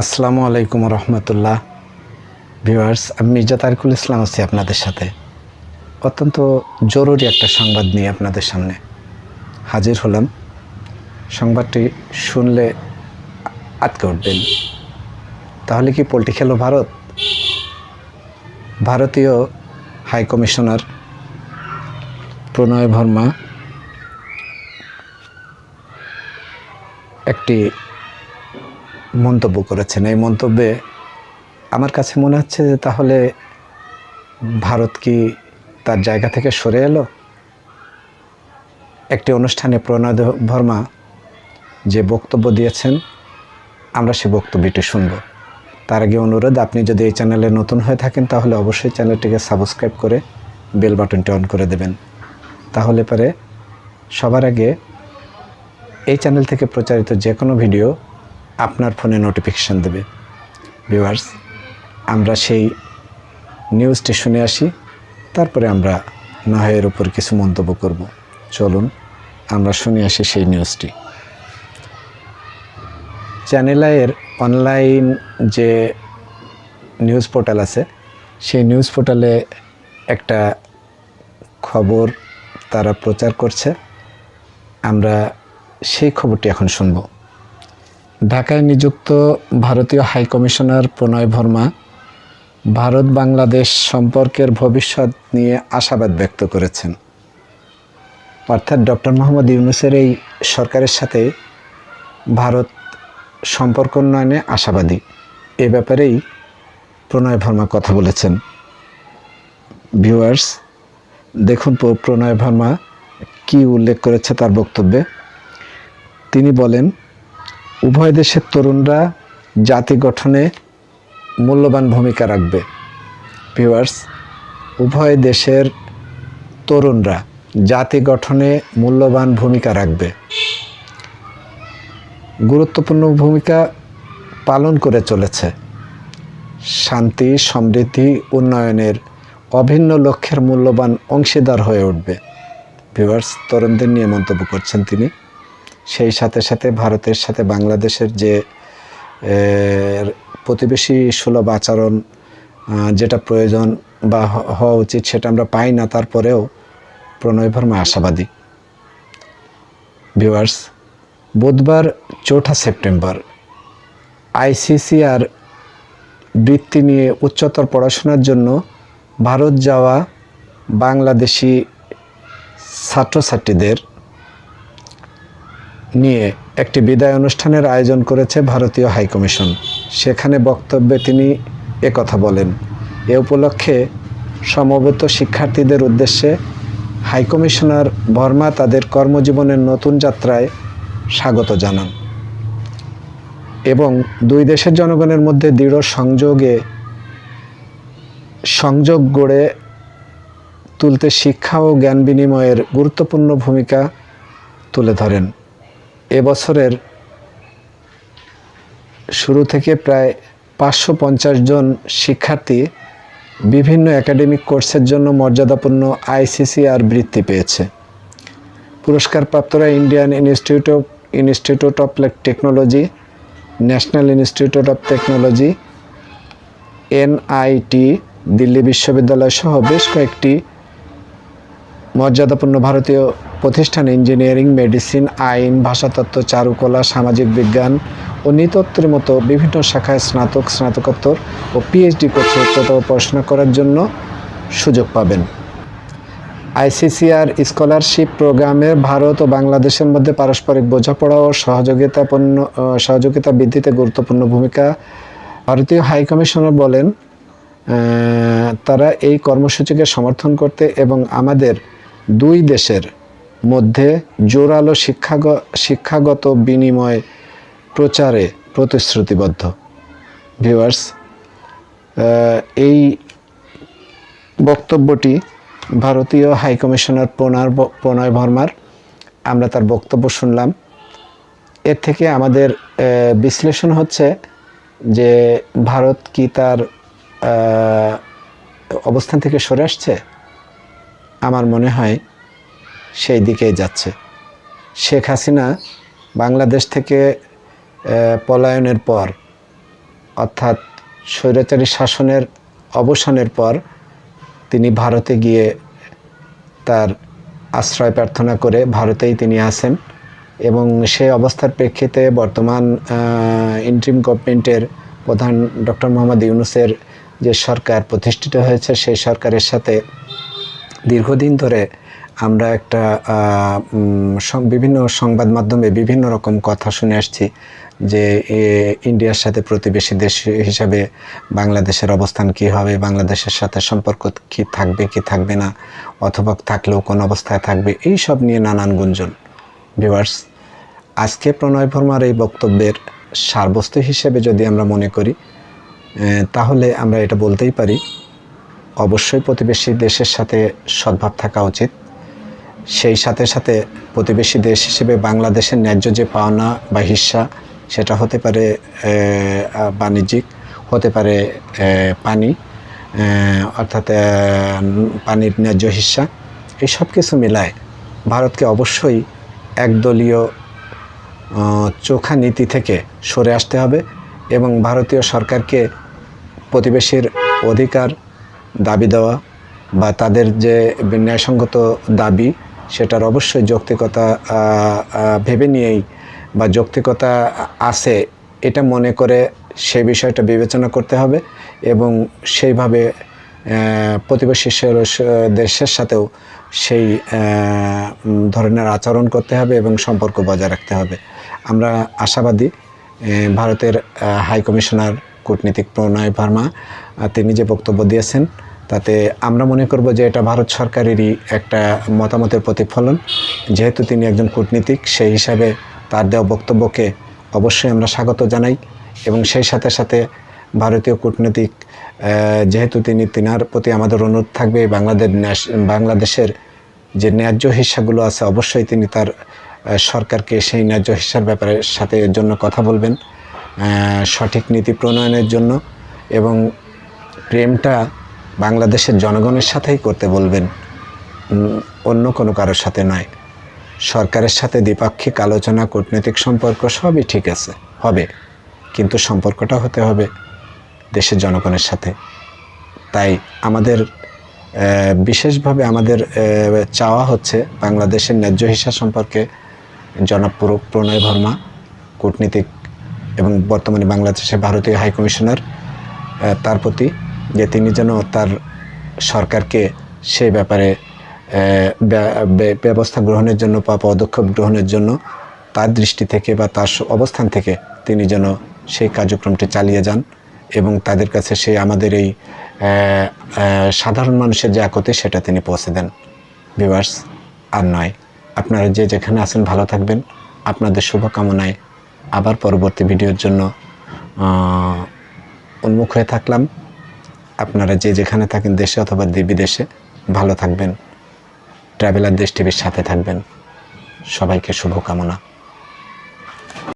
আসসালামু আলাইকুম রহমতুল্লাহ ভিউয়ার্স, আমি মির্জা তারিকুল ইসলাম আছি আপনাদের সাথে। অত্যন্ত জরুরি একটা সংবাদ নিয়ে আপনাদের সামনে হাজির হলাম। সংবাদটি শুনলে আটকে উঠবেন। তাহলে কি পোল্টি খেলো ভারত? ভারতীয় হাই কমিশনার প্রণয় ভার্মা একটি মন্তব্য করেছেন। এই মন্তব্যে আমার কাছে মনে হচ্ছে যে তাহলে ভারত কি তার জায়গা থেকে সরে এলো? একটি অনুষ্ঠানে প্রণয় ভার্মা যে বক্তব্য দিয়েছেন, আমরা সে বক্তব্যটি শুনব। তার আগে অনুরোধ, আপনি যদি এই চ্যানেলে নতুন হয়ে থাকেন তাহলে অবশ্যই চ্যানেলটিকে সাবস্ক্রাইব করে বেল বাটনটি অন করে দেবেন। তাহলে পরে সবার আগে এই চ্যানেল থেকে প্রচারিত যে কোনো ভিডিও আপনার ফোনে নোটিফিকেশান দেবে। ভিউয়ার্স, আমরা সেই নিউজটি শুনে আসি, তারপরে আমরা না হয় এর উপর কিছু মন্তব্য করব। চলুন আমরা শুনে আসি সেই নিউজটি। চ্যানেল আইয়ের অনলাইন যে নিউজ পোর্টাল আছে, সেই নিউজ পোর্টালে একটা খবর তারা প্রচার করছে। আমরা সেই খবরটি এখন শুনব। ঢাকায় নিযুক্ত ভারতীয় হাই কমিশনার প্রণয় ভার্মা ভারত বাংলাদেশ সম্পর্কের ভবিষ্যৎ নিয়ে আশাবাদ ব্যক্ত করেছেন। অর্থাৎ ডক্টর মোহাম্মদ ইউনূসের এই সরকারের সাথে ভারত সম্পর্ক উন্নয়নে আশাবাদী। এ ব্যাপারেই প্রণয় ভার্মা কথা বলেছেন। ভিউয়ার্স, দেখুন প্রণয় ভার্মা কি উল্লেখ করেছে তার বক্তব্যে। তিনি বলেন, উভয় দেশের তরুণরা জাতি গঠনে মূল্যবান ভূমিকা রাখবে। ভিউয়ার্স, উভয় দেশের তরুণরা জাতি গঠনে মূল্যবান ভূমিকা রাখবে, গুরুত্বপূর্ণ ভূমিকা পালন করে চলেছে। শান্তি, সমৃদ্ধি, উন্নয়নের অভিন্ন লক্ষ্যের মূল্যবান অংশীদার হয়ে উঠবে। ভিউয়ার্স, তরুণদের নিয়ে মন্তব্য করছেন তিনি। সেই সাথে সাথে ভারতের সাথে বাংলাদেশের যে প্রতিবেশী সুলভ আচরণ যেটা প্রয়োজন বা হওয়া উচিত সেটা আমরা পাই না, তারপরেও প্রণয় ভার্মা আশাবাদী। ভিউয়ার্স, বুধবার 4 সেপ্টেম্বর আইসিসিআর বৃত্তি নিয়ে উচ্চতর পড়াশোনার জন্য ভারত যাওয়া বাংলাদেশি ছাত্রছাত্রীদের নিয়ে একটি বিদায় অনুষ্ঠানের আয়োজন করেছে ভারতীয় হাইকমিশন। সেখানে বক্তব্যে তিনি একথা বলেন। এ উপলক্ষে সমবেত শিক্ষার্থীদের উদ্দেশ্যে হাইকমিশনার ভার্মা তাদের কর্মজীবনের নতুন যাত্রায় স্বাগত জানান এবং দুই দেশের জনগণের মধ্যে দৃঢ় সংযোগ গড়ে তুলতে শিক্ষা ও জ্ঞান বিনিময়ের গুরুত্বপূর্ণ ভূমিকা তুলে ধরেন। এবছরের শুরু থেকে প্রায় 550 জন শিক্ষার্থী বিভিন্ন একাডেমিক কোর্সের জন্য মর্যাদাপূর্ণ আইসিসিআর বৃত্তি পেয়েছে। পুরস্কারপ্রাপ্তরা Indian Institute of Technology, National Institute of Technology, NIT, Delhi বিশ্ববিদ্যালয় সহ বেশ কয়েকটি মর্যাদাপূর্ণ ভারতীয় প্রতিষ্ঠানে ইঞ্জিনিয়ারিং, মেডিসিন, আইন, ভাষাতত্ত্ব, চারুকলা, সামাজিক বিজ্ঞান ও নৃতত্ত্বের মতো বিভিন্ন শাখায় স্নাতক, স্নাতকোত্তর ও পিএইচডি কোর্সে উচ্চতর পড়াশোনা করার জন্য সুযোগ পাবেন। আইসিসিআর স্কলারশিপ প্রোগ্রামে ভারত ও বাংলাদেশের মধ্যে পারস্পরিক বোঝাপড়া ও সহযোগিতা বৃদ্ধিতে গুরুত্বপূর্ণ ভূমিকা। ভারতীয় হাইকমিশনার বলেন, তারা এই কর্মসূচিকে সমর্থন করতে এবং আমাদের দুই দেশের মধ্যে জোরালো শিক্ষাগত বিনিময় প্রচারে প্রতিশ্রুতিবদ্ধ। ভিউয়ার্স, এই বক্তব্যটি ভারতীয় হাইকমিশনার প্রণয় ভার্মার। আমরা তার বক্তব্য শুনলাম। এর থেকে আমাদের বিশ্লেষণ হচ্ছে যে ভারত কি তার অবস্থান থেকে সরে আসছে? আমার মনে হয় সেই দিকেই যাচ্ছে। শেখ হাসিনা বাংলাদেশ থেকে পলায়নের পর অর্থাৎ স্বৈরাচারী শাসনের অবসানের পর তিনি ভারতে গিয়ে তার আশ্রয় প্রার্থনা করে ভারতেই তিনি আছেন এবং সেই অবস্থার প্রেক্ষিতে বর্তমান ইন্টারিম গভর্নমেন্টের প্রধান ডক্টর মোহাম্মদ ইউনূসের যে সরকার প্রতিষ্ঠিত হয়েছে সেই সরকারের সাথে দীর্ঘদিন ধরে আমরা একটা বিভিন্ন সংবাদ মাধ্যমে বিভিন্ন রকম কথা শুনে আসছি যে ইন্ডিয়ার সাথে প্রতিবেশী দেশ হিসাবে বাংলাদেশের অবস্থান কী হবে, বাংলাদেশের সাথে সম্পর্ক কি থাকবে কি থাকবে না, অথবা থাকলেও কোন অবস্থায় থাকবে, এই সব নিয়ে নানান গুঞ্জন। ভিউয়ার্স, আজকে প্রণয় ভার্মার এই বক্তব্যের সারবস্তু হিসেবে যদি আমরা মনে করি তাহলে আমরা এটা বলতেই পারি অবশ্যই প্রতিবেশী দেশের সাথে সদ্ভাব থাকা উচিত। সেই সাথে সাথে প্রতিবেশী দেশ হিসেবে বাংলাদেশের ন্যায্য যে পাওনা বা হিস্সা সেটা হতে পারে বাণিজ্যিক, হতে পারে পানি অর্থাৎ পানির ন্যায্য হিস্সা, এই সব কিছু মিলায় ভারতকে অবশ্যই একদলীয় চোখা নীতি থেকে সরে আসতে হবে এবং ভারতীয় সরকারকে প্রতিবেশীর অধিকার দাবি দেওয়া বা তাদের যে ন্যায়সঙ্গত দাবি সেটার অবশ্যই যৌক্তিকতা ভেবে নিয়েই বা যৌক্তিকতা আছে এটা মনে করে সেই বিষয়টা বিবেচনা করতে হবে এবং সেইভাবে প্রতিবেশী দেশের সাথেও সেই ধরনের আচরণ করতে হবে এবং সম্পর্ক বজায় রাখতে হবে। আমরা আশাবাদী ভারতের হাই কমিশনার কূটনীতিক প্রণয় ভার্মা তিনি যে বক্তব্য দিয়েছেন তাতে আমরা মনে করব যে এটা ভারত সরকারেরই একটা মতামতের প্রতিফলন। যেহেতু তিনি একজন কূটনীতিক, সেই হিসাবে তার দেওয়া বক্তব্যকে অবশ্যই আমরা স্বাগত জানাই এবং সেই সাথে সাথে ভারতীয় কূটনীতিক যেহেতু তিনার প্রতি আমাদের অনুরোধ থাকবে বাংলাদেশের যে ন্যায্য হিস্সাগুলো আছে অবশ্যই তিনি তার সরকারকে সেই ন্যায্য হিস্সার ব্যাপারে সাথে এর জন্য কথা বলবেন, সঠিক নীতি প্রণয়নের জন্য এবং প্রেমটা বাংলাদেশের জনগণের সাথেই করতে বলবেন, অন্য কোনো কারোর সাথে নয়। সরকারের সাথে দ্বিপাক্ষিক আলোচনা, কূটনৈতিক সম্পর্ক সবই ঠিক আছে হবে, কিন্তু সম্পর্কটা হতে হবে দেশের জনগণের সাথে। তাই আমাদের বিশেষভাবে আমাদের চাওয়া হচ্ছে বাংলাদেশের ন্যায্য হিস্সা সম্পর্কে জনাব প্রণয় ভার্মা কূটনীতিক এবং বর্তমানে বাংলাদেশের ভারতীয় হাই কমিশনার তার প্রতি যে তিনি যেন তার সরকারকে সেই ব্যাপারে ব্যবস্থা গ্রহণের জন্য বা পদক্ষেপ গ্রহণের জন্য তার দৃষ্টি থেকে বা তার অবস্থান থেকে তিনি যেন সেই কার্যক্রমটি চালিয়ে যান এবং তাদের কাছে সেই আমাদের এই সাধারণ মানুষের যে আকতি সেটা তিনি পৌঁছে দেন। ভিউয়ার্স, আর নয়, আপনারা যে যেখানে আছেন ভালো থাকবেন। আপনাদের শুভকামনায় আবার পরবর্তী ভিডিওর জন্য উন্মুখ হয়ে থাকলাম। আপনারা যে যেখানে থাকেন দেশে অথবা বিদেশে ভালো থাকবেন। ট্রাভেলার দেশ টিভির সাথে থাকবেন। সবাইকে শুভকামনা।